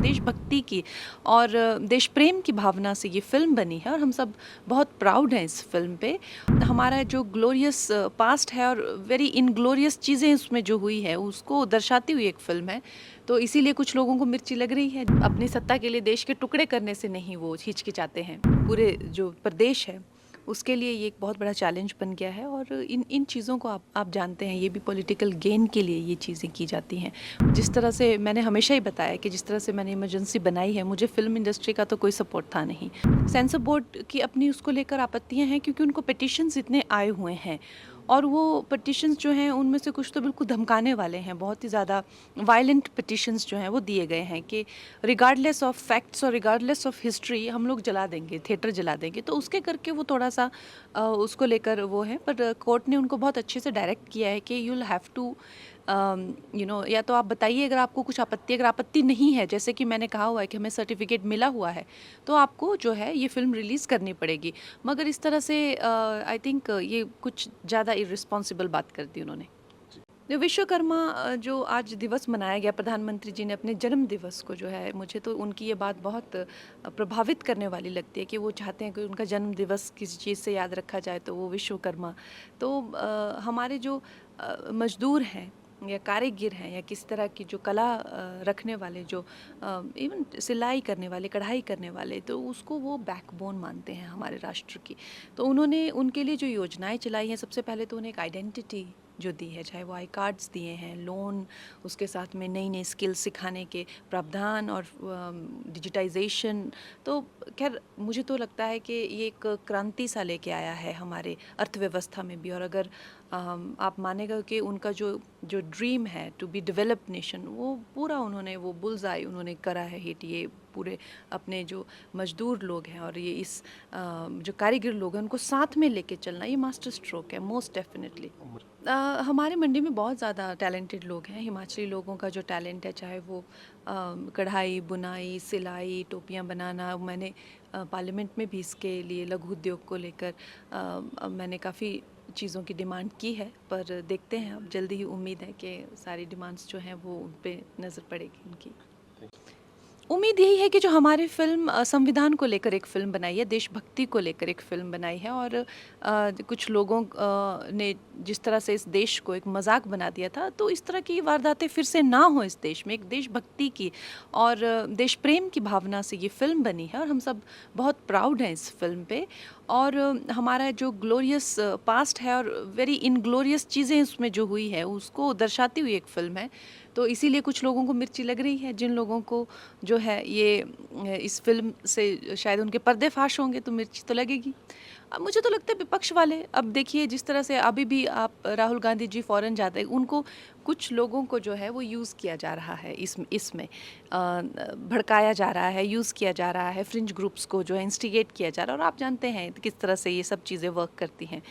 देशभक्ति की और देश प्रेम की भावना से ये फ़िल्म बनी है और हम सब बहुत प्राउड हैं इस फ़िल्म पे। हमारा जो ग्लोरियस पास्ट है और वेरी इनग्लोरियस चीज़ें उसमें जो हुई है उसको दर्शाती हुई एक फ़िल्म है। तो इसीलिए कुछ लोगों को मिर्ची लग रही है। अपनी सत्ता के लिए देश के टुकड़े करने से नहीं वो हिचकिचाते हैं। पूरे जो प्रदेश है उसके लिए ये एक बहुत बड़ा चैलेंज बन गया है और इन इन चीज़ों को आप जानते हैं, ये भी पॉलिटिकल गेन के लिए ये चीज़ें की जाती हैं। जिस तरह से मैंने हमेशा ही बताया कि जिस तरह से मैंने इमरजेंसी बनाई है, मुझे फ़िल्म इंडस्ट्री का तो कोई सपोर्ट था नहीं। सेंसर बोर्ड की अपनी उसको लेकर आपत्तियाँ हैं क्योंकि उनको पिटिशन्स इतने आए हुए हैं और वो पिटिशन्स जो हैं उनमें से कुछ तो बिल्कुल धमकाने वाले हैं। बहुत ही ज़्यादा वायलेंट पिटिशन्स जो हैं वो दिए गए हैं कि रिगार्डलेस ऑफ फैक्ट्स और रिगार्डलेस ऑफ हिस्ट्री हम लोग जला देंगे, थिएटर जला देंगे। तो उसके करके वो थोड़ा सा उसको लेकर वो है, पर कोर्ट ने उनको बहुत अच्छे से डायरेक्ट किया है कि यू विल हैव टू या तो आप बताइए अगर आपको कुछ आपत्ति, अगर आपत्ति नहीं है, जैसे कि मैंने कहा हुआ है कि हमें सर्टिफिकेट मिला हुआ है, तो आपको जो है ये फ़िल्म रिलीज़ करनी पड़ेगी। मगर इस तरह से आई थिंक ये कुछ ज़्यादा इर्रिस्पॉन्सिबल बात कर दी उन्होंने। जो विश्वकर्मा जो आज दिवस मनाया गया, प्रधानमंत्री जी ने अपने जन्म दिवस को जो है, मुझे तो उनकी ये बात बहुत प्रभावित करने वाली लगती है कि वो चाहते हैं कि उनका जन्म दिवस किसी चीज़ से याद रखा जाए तो वो विश्वकर्मा। तो हमारे जो मज़दूर हैं या कारीगर हैं या किसी तरह की जो कला रखने वाले, जो इवन सिलाई करने वाले, कढ़ाई करने वाले, तो उसको वो बैकबोन मानते हैं हमारे राष्ट्र की। तो उन्होंने उनके लिए जो योजनाएं चलाई हैं, सबसे पहले तो उन्हें एक आइडेंटिटी जो दी है, चाहे वो आई कार्ड्स दिए हैं, लोन, उसके साथ में नई नई स्किल्स सिखाने के प्रावधान और डिजिटाइजेशन। तो खैर मुझे तो लगता है कि ये एक क्रांति सा लेके आया है हमारे अर्थव्यवस्था में भी। और अगर आप मानेगा कि उनका जो जो ड्रीम है टू बी डेवलप्ड नेशन, वो पूरा उन्होंने वो बुल्स आई उन्होंने करा है हिट। ये पूरे अपने जो मजदूर लोग हैं और ये इस जो कारीगर लोग हैं उनको साथ में लेके चलना, ये मास्टर स्ट्रोक है मोस्ट डेफिनेटली। हमारे मंडी में बहुत ज़्यादा टैलेंटेड लोग हैं। हिमाचली लोगों का जो टैलेंट है, चाहे वो कढ़ाई, बुनाई, सिलाई, टोपियाँ बनाना, मैंने पार्लियामेंट में भी इसके लिए लघु उद्योग को लेकर मैंने काफ़ी चीज़ों की डिमांड की है, पर देखते हैं, अब जल्दी ही उम्मीद है कि सारी डिमांड्स जो हैं वो उन पे नज़र पड़ेगी उनकी। उम्मीद यही है कि जो हमारी फ़िल्म संविधान को लेकर एक फ़िल्म बनाई है, देशभक्ति को लेकर एक फ़िल्म बनाई है और कुछ लोगों ने जिस तरह से इस देश को एक मजाक बना दिया था, तो इस तरह की वारदातें फिर से ना हो इस देश में। एक देशभक्ति की और देश प्रेम की भावना से ये फ़िल्म बनी है और हम सब बहुत प्राउड हैं इस फ़िल्म पे। और हमारा जो ग्लोरियस पास्ट है और वेरी इनग्लोरियस चीज़ें उसमें जो हुई है उसको दर्शाती हुई एक फ़िल्म है। तो इसीलिए कुछ लोगों को मिर्ची लग रही है। जिन लोगों को जो है ये इस फ़िल्म से शायद उनके पर्दे फाश होंगे तो मिर्ची तो लगेगी। अब मुझे तो लगता है विपक्ष वाले, अब देखिए जिस तरह से अभी भी आप राहुल गांधी जी फ़ॉरेन जाते हैं, उनको कुछ लोगों को जो है वो यूज़ किया जा रहा है, इसमें भड़काया जा रहा है, यूज़ किया जा रहा है, फ्रिंज ग्रुप्स को जो है इंस्टिगेट किया जा रहा है। और आप जानते हैं किस तरह से ये सब चीज़ें वर्क करती हैं।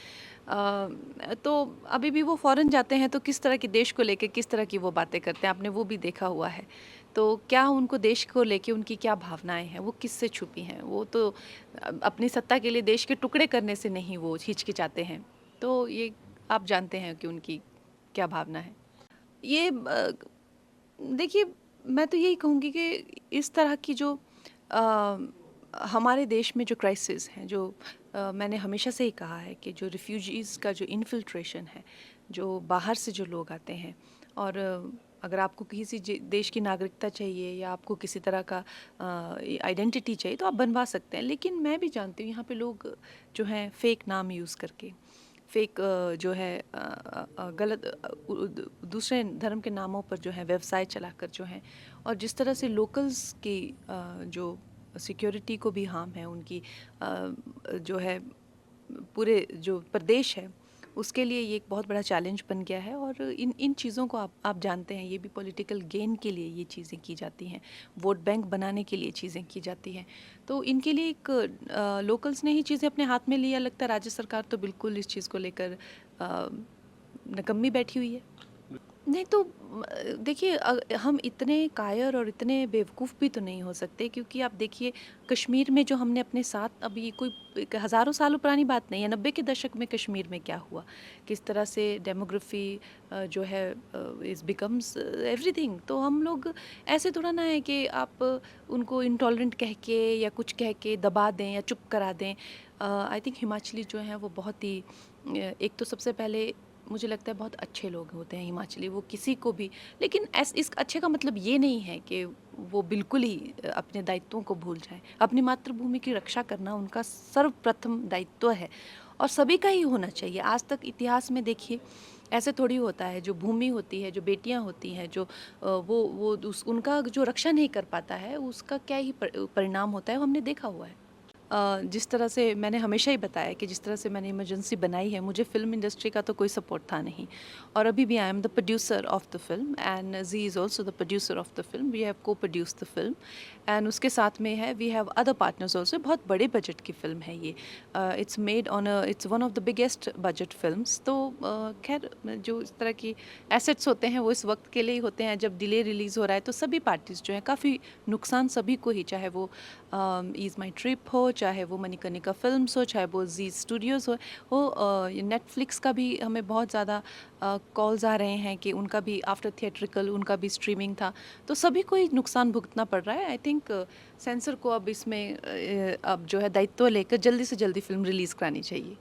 तो अभी भी वो फ़ॉरेन जाते हैं तो किस तरह के देश को लेके किस तरह की वो बातें करते हैं, आपने वो भी देखा हुआ है। तो क्या उनको देश को लेके उनकी क्या भावनाएं हैं, वो किससे छुपी हैं? वो तो अपनी सत्ता के लिए देश के टुकड़े करने से नहीं वो हिचकिचाते हैं। तो ये आप जानते हैं कि उनकी क्या भावना है। ये देखिए, मैं तो यही कहूँगी कि इस तरह की जो अ, हमारे देश में जो क्राइसिस हैं, जो मैंने हमेशा से ही कहा है कि जो रिफ्यूजीज़ का जो इन्फिल्ट्रेशन है, जो बाहर से जो लोग आते हैं और अगर आपको किसी देश की नागरिकता चाहिए या आपको किसी तरह का आइडेंटिटी चाहिए तो आप बनवा सकते हैं। लेकिन मैं भी जानती हूँ यहाँ पे लोग जो हैं फेक नाम यूज़ करके, फेक जो है गलत दूसरे धर्म के नामों पर जो है व्यवसाय चलाकर जो हैं, और जिस तरह से लोकल्स की जो सिक्योरिटी को भी हार्म है, उनकी जो है पूरे जो प्रदेश है उसके लिए ये एक बहुत बड़ा चैलेंज बन गया है। और इन इन चीज़ों को आप जानते हैं, ये भी पॉलिटिकल गेन के लिए ये चीज़ें की जाती हैं, वोट बैंक बनाने के लिए चीज़ें की जाती हैं। तो इनके लिए एक लोकल्स ने ही चीज़ें अपने हाथ में लिया लगता है। राज्य सरकार तो बिल्कुल इस चीज़ को लेकर नकम्मी बैठी हुई है। नहीं तो देखिए हम इतने कायर और इतने बेवकूफ़ भी तो नहीं हो सकते, क्योंकि आप देखिए कश्मीर में जो हमने अपने साथ, अभी ये कोई एक हज़ारों सालों पुरानी बात नहीं है, 90 के दशक में कश्मीर में क्या हुआ, किस तरह से डेमोग्राफी जो है इज़ बिकम्स एवरीथिंग। तो हम लोग ऐसे थोड़ा ना है कि आप उनको इंटॉलरेंट कह के या कुछ कह के दबा दें या चुप करा दें। आई थिंक हिमाचली जो हैं वो बहुत ही एक तो सबसे पहले मुझे लगता है बहुत अच्छे लोग होते हैं हिमाचली, वो किसी को भी, लेकिन ऐस इस अच्छे का मतलब ये नहीं है कि वो बिल्कुल ही अपने दायित्वों को भूल जाएं। अपनी मातृभूमि की रक्षा करना उनका सर्वप्रथम दायित्व है और सभी का ही होना चाहिए। आज तक इतिहास में देखिए ऐसे थोड़ी होता है, जो भूमि होती है, जो बेटियां होती हैं, जो वो उनका जो रक्षा नहीं कर पाता है, उसका क्या ही परिणाम होता है, वो हमने देखा हुआ है। जिस तरह से मैंने हमेशा ही बताया कि जिस तरह से मैंने इमरजेंसी बनाई है, मुझे फ़िल्म इंडस्ट्री का तो कोई सपोर्ट था नहीं, और अभी भी I am the producer of the film and जी is also the producer of the film. We have co produce the film and उसके साथ में है we have other partners also. बहुत बड़े बजट की फ़िल्म है ये। It's made on it's one of the biggest budget films. तो खैर जो इस तरह की एसेट्स होते हैं वो इस वक्त के लिए ही होते हैं। जब डिले रिलीज़ हो रहा है तो सभी पार्टीज़ जो हैं, काफ़ी नुकसान सभी को ही, चाहे वो ईज़ माई ट्रिप हो, चाहे वो मणिकर्णिका फ़िल्म्स हो, चाहे वो ज़ी स्टूडियोज़ ये नेटफ्लिक्स का भी हमें बहुत ज़्यादा कॉल्स आ रहे हैं कि उनका भी आफ्टर थिएट्रिकल उनका भी स्ट्रीमिंग था। तो सभी को ही नुकसान भुगतना पड़ रहा है। आई थिंक सेंसर को अब इसमें अब जो है दायित्व लेकर जल्दी से जल्दी फ़िल्म रिलीज़ करानी चाहिए।